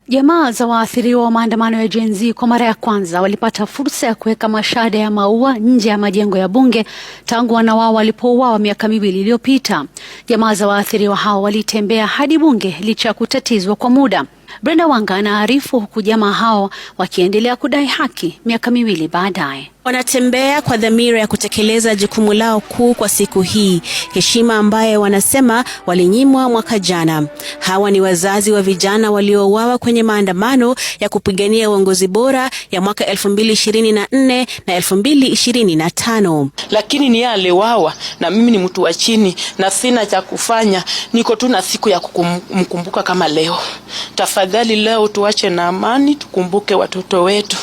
Jamaa za waathiriwa wa maandamano ya Gen Z kwa mara ya kwanza walipata fursa ya kuweka mashada ya maua nje ya majengo ya bunge tangu wana wao walipouawa miaka 2 iliyopita. Jamaa za waathiriwa hao walitembea hadi bunge licha ya kutatizwa kwa muda. Brenda Wanga anaarifu, huku jamaa hao wakiendelea kudai haki miaka 2 baadaye. Wanatembea kwa dhamira ya kutekeleza jukumu lao kuu kwa siku hii, heshima ambaye wanasema walinyimwa mwaka jana. Hawa ni wazazi wa vijana waliouawa kwenye maandamano ya kupigania uongozi bora ya mwaka 2024 na 2025. Lakini ni yale wawa, na mimi ni mtu wa chini na sina cha kufanya, niko tu na siku ya kumkumbuka kama leo. Tafadhali leo tuache na amani, tukumbuke watoto wetu.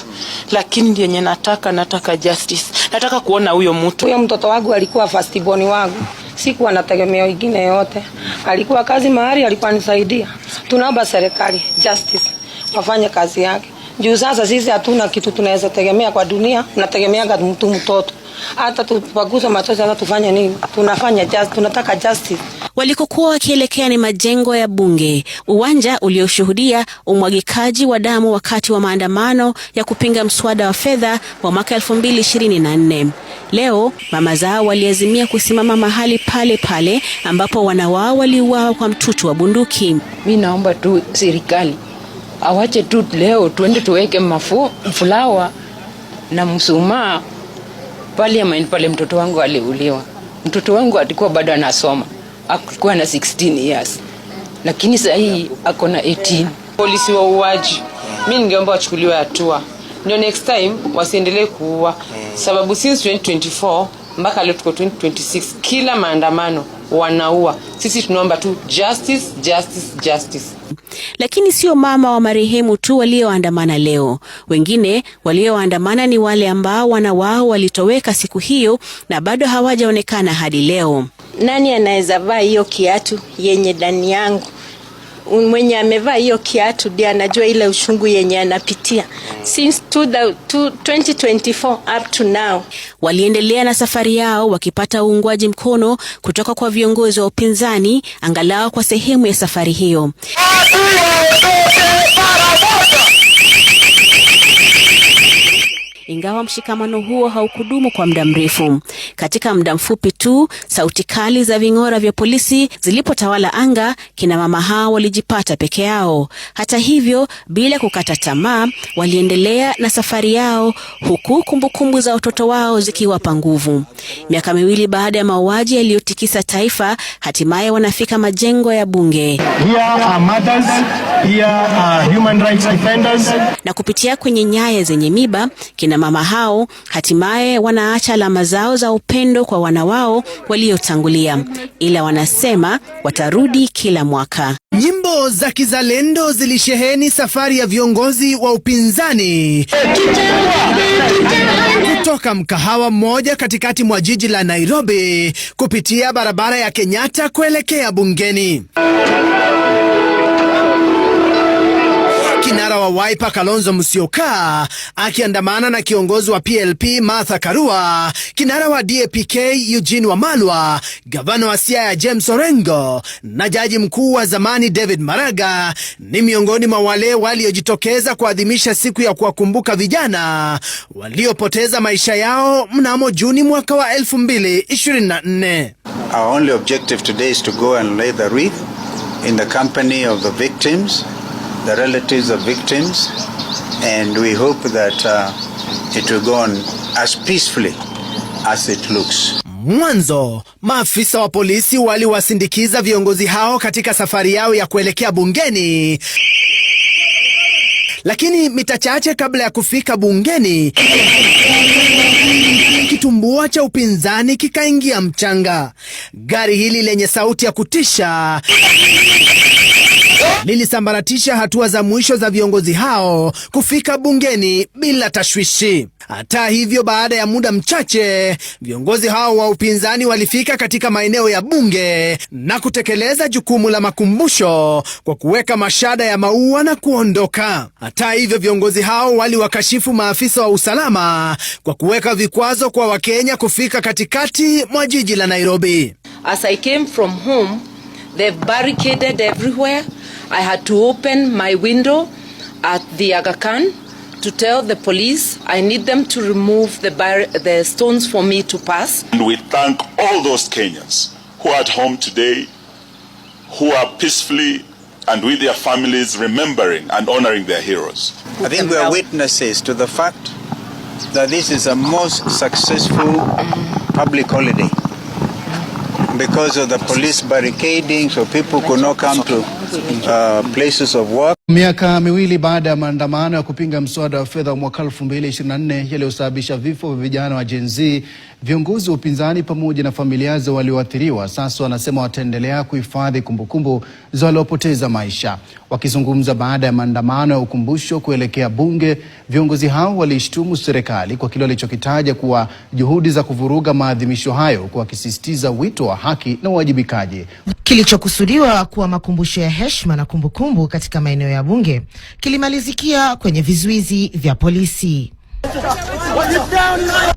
Lakini ndiye nataka justice. Nataka kuona huyo mtu. Huyo mtoto wangu alikuwa first born wangu. Sikuwa nategemea wengine yote. Alikuwa kazi mahali, alikuwa nisaidia. Tunaomba serikali justice wafanye kazi yake. Juu sasa sisi hatuna kitu tunaweza tegemea kwa dunia, tunategemea mtoto. Hata tupaguza machozi hata tufanye nini? Tunataka justice. Walikokuwa wakielekea ni majengo ya bunge, uwanja ulioshuhudia umwagikaji wa damu wakati wa maandamano ya kupinga mswada wa fedha wa mwaka 2024. Leo mama zao waliazimia kusimama mahali pale pale ambapo wana wao waliuawa kwa mtutu wa bunduki. Mimi naomba tu serikali awache tu leo tuende tuweke fulawa na msumaa pale mtoto wangu aliuliwa. Mtoto wangu alikuwa bado anasoma. Alikuwa na 16 years. Lakini sasa hii ako na 18. Polisi wa uaji, mimi ningeomba wachukuliwe hatua. Ndio next time wasiendelee kuua. Sababu since 2024 mpaka leo tuko 2026 kila maandamano wanaua. Sisi tunaomba tu justice. Lakini sio mama wa marehemu tu walioandamana leo. Wengine walioandamana ni wale ambao wana wao walitoweka siku hiyo na bado hawajaonekana hadi leo. Nani anaweza vaa hiyo kiatu yenye ndani yangu? Mwenye amevaa hiyo kiatu ndiye anajua ile ushungu yenye anapitia. Since 2024 up to now. Waliendelea na safari yao wakipata uungwaji mkono kutoka kwa viongozi wa upinzani angalau kwa sehemu ya safari hiyo. Ingawa mshikamano huo haukudumu kwa muda mrefu. Katika muda mfupi tu, sauti kali za ving'ora vya polisi zilipotawala anga, kina mama hao walijipata peke yao. Hata hivyo, bila kukata tamaa, waliendelea na safari yao huku kumbukumbu za watoto wao zikiwapa nguvu. Miaka 2 baada ya mauaji yaliyotikisa taifa, hatimaye wanafika majengo ya bunge. Here are mothers, here are human rights defenders. Na kupitia kwenye nyaya zenye miba, kina mama hao hatimaye wanaacha alama zao za upendo kwa wana wao waliotangulia, ila wanasema watarudi kila mwaka. Nyimbo za kizalendo zilisheheni safari ya viongozi wa upinzani kutoka mkahawa mmoja katikati mwa jiji la Nairobi kupitia barabara ya Kenyatta kuelekea bungeni. Kinara wa Wiper Kalonzo Musyoka akiandamana na kiongozi wa PLP Martha Karua, kinara wa DAP-K Eugene Wamalwa, gavana wa Siaya James Orengo na jaji mkuu wa zamani David Maraga ni miongoni mwa wale waliojitokeza kuadhimisha siku ya kuwakumbuka vijana waliopoteza maisha yao mnamo Juni mwaka wa 2024. Our only objective today is to go and lay the wreath in the company of the victims, the relatives of victims, and we hope that it will go on as peacefully as it looks. Mwanzo, maafisa wa polisi waliwasindikiza viongozi hao katika safari yao ya kuelekea bungeni. Lakini mita chache kabla ya kufika bungeni, kitumbua cha upinzani kikaingia mchanga. Gari hili lenye sauti ya kutisha lilisambaratisha hatua za mwisho za viongozi hao kufika bungeni bila tashwishi. Hata hivyo, baada ya muda mchache, viongozi hao wa upinzani walifika katika maeneo ya bunge na kutekeleza jukumu la makumbusho kwa kuweka mashada ya maua na kuondoka. Hata hivyo, viongozi hao waliwakashifu maafisa wa usalama kwa kuweka vikwazo kwa Wakenya kufika katikati mwa jiji la Nairobi. As I came from home, they've barricaded everywhere. I had to open my window at the Aga Khan to tell the police I need them to remove the stones for me to pass. And we thank all those Kenyans who are at home today, who are peacefully and with their families remembering and honoring their heroes. I think we are witnesses to the fact that this is a most successful public holiday because of the police barricading, so people could not come to places of work. Miaka miwili baada ya maandamano ya kupinga mswada wa fedha wa mwaka 2024 yaliyosababisha vifo vya vijana wa Gen Z, viongozi wa upinzani pamoja na familia za walioathiriwa sasa wanasema wataendelea kuhifadhi kumbukumbu za waliopoteza maisha. Wakizungumza baada ya maandamano ya ukumbusho kuelekea bunge, viongozi hao walishtumu serikali kwa kile walichokitaja kuwa juhudi za kuvuruga maadhimisho hayo, kwa kisisitiza wito wa haki na uwajibikaji. Kilichokusudiwa kuwa makumbusho ya heshima na kumbukumbu katika maeneo ya bunge kilimalizikia kwenye vizuizi vya polisi,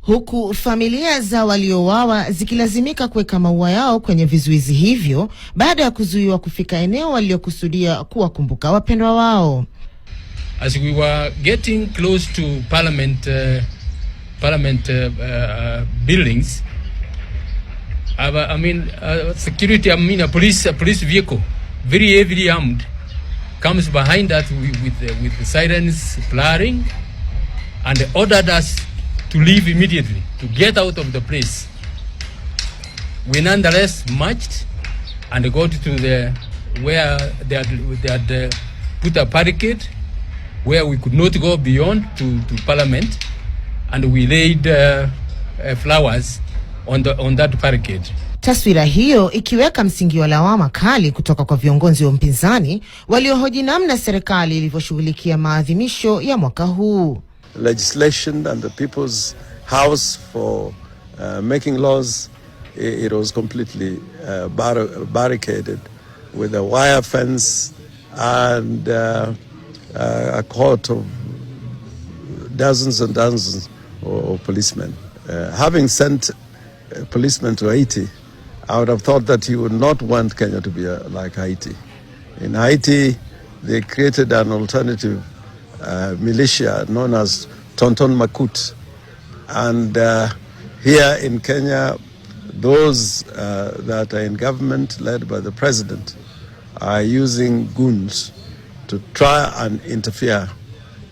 huku familia za waliouawa zikilazimika kuweka maua yao kwenye vizuizi hivyo baada ya kuzuiwa kufika eneo waliokusudia kuwakumbuka wapendwa wao. As we were getting close to parliament buildings, security, a police vehicle, very heavily armed, comes behind us with the sirens blaring, and ordered us to leave immediately, to get out of the place. We nonetheless marched and got to where they had put a barricade, where we could not go beyond to Parliament, and we laid flowers on that barricade. Taswira hiyo ikiweka msingi wa lawama kali kutoka kwa viongozi wa mpinzani waliohoji namna serikali ilivyoshughulikia maadhimisho ya mwaka huu. Legislation and the People's House for making laws, it was completely barricaded with a wire fence and a court of dozens and dozens of policemen. Having sent policemen to Haiti, I would have thought that you would not want Kenya to be like Haiti. In Haiti, they created an alternative militia known as Tonton Makut. And here in Kenya, those that are in government led by the president are using goons to try and interfere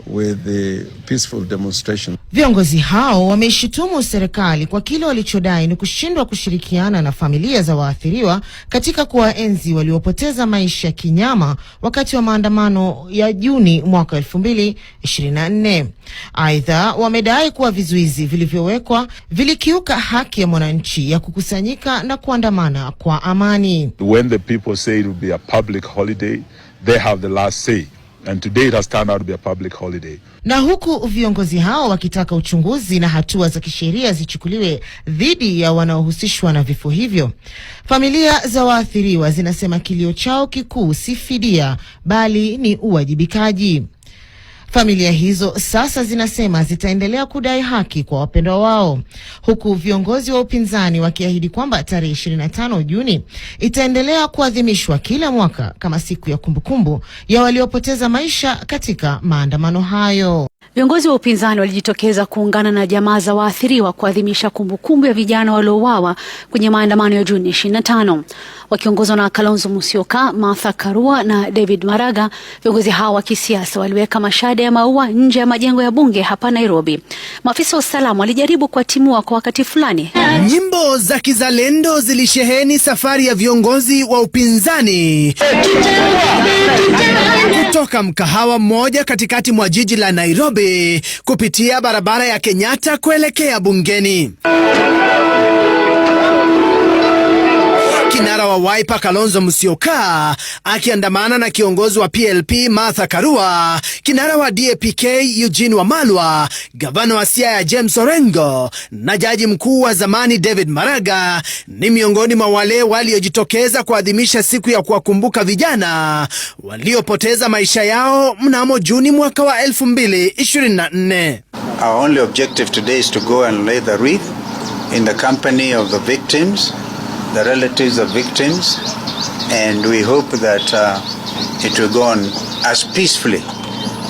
with the peaceful demonstration. Viongozi hao wameishitumu serikali kwa kile walichodai ni kushindwa kushirikiana na familia za waathiriwa katika kuwaenzi waliopoteza maisha kinyama wakati wa maandamano ya Juni mwaka 2024. Aidha, wamedai kuwa vizuizi vilivyowekwa vilikiuka haki ya mwananchi ya kukusanyika na kuandamana kwa amani. When the people say it will be a public holiday, they have the last say. And today it has turned out to be a public holiday. Na huku viongozi hao wakitaka uchunguzi na hatua za kisheria zichukuliwe dhidi ya wanaohusishwa na vifo hivyo, familia za waathiriwa zinasema kilio chao kikuu si fidia bali ni uwajibikaji. Familia hizo sasa zinasema zitaendelea kudai haki kwa wapendwa wao, huku viongozi wa upinzani wakiahidi kwamba tarehe 25 Juni itaendelea kuadhimishwa kila mwaka kama siku ya kumbukumbu ya waliopoteza maisha katika maandamano hayo. Viongozi wa upinzani walijitokeza kuungana na jamaa za waathiriwa kuadhimisha kumbukumbu ya vijana waliouawa kwenye maandamano ya Juni 25. Wakiongozwa na Kalonzo Musyoka, Martha Karua na David Maraga, viongozi hao wa kisiasa waliweka mashada ya maua nje ya majengo ya bunge hapa Nairobi. Maafisa wa usalama walijaribu kuwatimua kwa wakati fulani. Nyimbo za kizalendo zilisheheni safari ya viongozi wa upinzani kutoka mkahawa mmoja katikati mwa jiji la Nairobi kupitia barabara ya Kenyatta kuelekea bungeni. Kinara wa Wiper Kalonzo Musyoka akiandamana na kiongozi wa PLP Martha Karua, kinara wa DAP-K Eugene Wamalwa, gavana wa Siaya James Orengo na jaji mkuu wa zamani David Maraga ni miongoni mwa wale waliojitokeza kuadhimisha siku ya kuwakumbuka vijana waliopoteza maisha yao mnamo Juni mwaka wa 2024. Our only objective today is to go and lay the wreath in the company of the victims, the relatives of victims, and we hope that it will go on as peacefully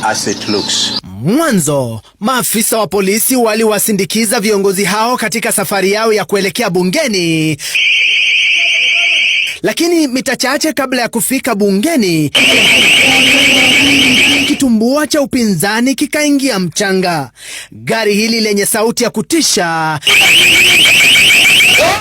as it looks. Mwanzo, maafisa wa polisi waliwasindikiza viongozi hao katika safari yao ya kuelekea bungeni. Lakini mita chache kabla ya kufika bungeni, kitumbua cha upinzani kikaingia mchanga. Gari hili lenye sauti ya kutisha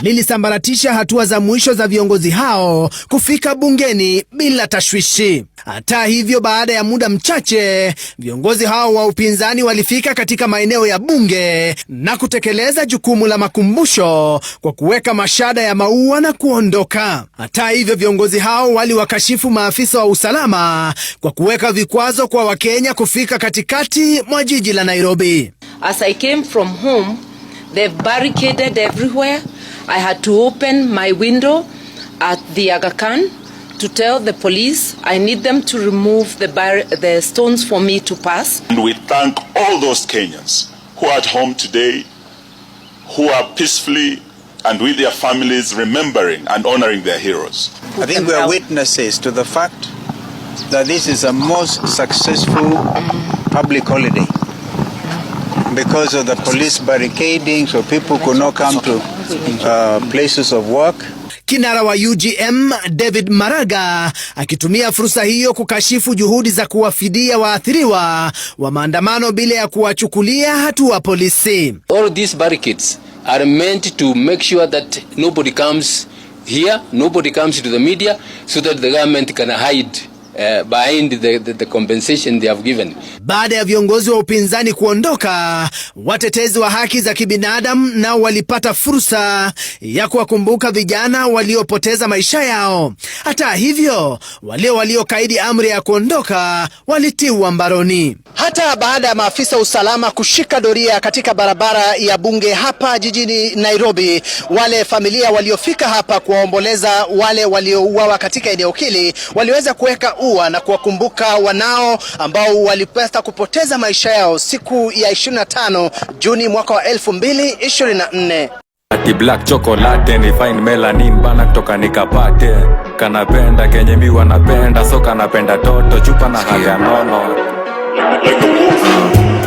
lilisambaratisha hatua za mwisho za viongozi hao kufika bungeni bila tashwishi. Hata hivyo, baada ya muda mchache, viongozi hao wa upinzani walifika katika maeneo ya bunge na kutekeleza jukumu la makumbusho kwa kuweka mashada ya maua na kuondoka. Hata hivyo, viongozi hao waliwakashifu maafisa wa usalama kwa kuweka vikwazo kwa Wakenya kufika katikati mwa jiji la Nairobi. As I came from home, they've barricaded everywhere. I had to open my window at the Aga Khan to tell the police I need them to remove the stones for me to pass. And we thank all those Kenyans who are at home today, who are peacefully and with their families remembering and honoring their heroes. I think we are witnesses to the fact that this is a most successful public holiday because of the police barricading, so people could not come to places of work. Kinara wa UGM David Maraga akitumia fursa hiyo kukashifu juhudi za kuwafidia waathiriwa wa maandamano bila ya kuwachukulia hatua polisi. All these barricades are meant to make sure that nobody comes here, nobody comes to the media, so that the government can hide behind the compensation they have given. Baada ya viongozi wa upinzani kuondoka, watetezi wa haki za kibinadamu nao walipata fursa ya kuwakumbuka vijana waliopoteza maisha yao. Hata hivyo, waliokaidi amri ya kuondoka walitiwa mbaroni. Hata baada ya maafisa usalama kushika doria katika barabara ya bunge hapa jijini Nairobi, wale familia waliofika hapa kuwaomboleza wale waliouawa katika eneo hili waliweza kuweka ua na kuwakumbuka wanao ambao walipata kupoteza maisha yao siku ya 25 Juni mwaka wa 2024. Ati black chocolate ni fine melanin bana kutoka nikapate. Kanapenda kenye mi wanapenda, so kanapenda toto chupa na haga nono.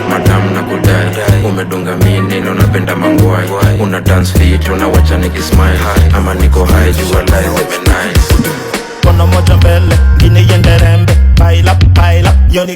Madam na kudai, umedunga mini na unapenda mangwai. Una dance fit, unawacha nikismile. Ama niko high, jua life is nice. Kono moja mbele, gine yende rembe. Pile up, yoni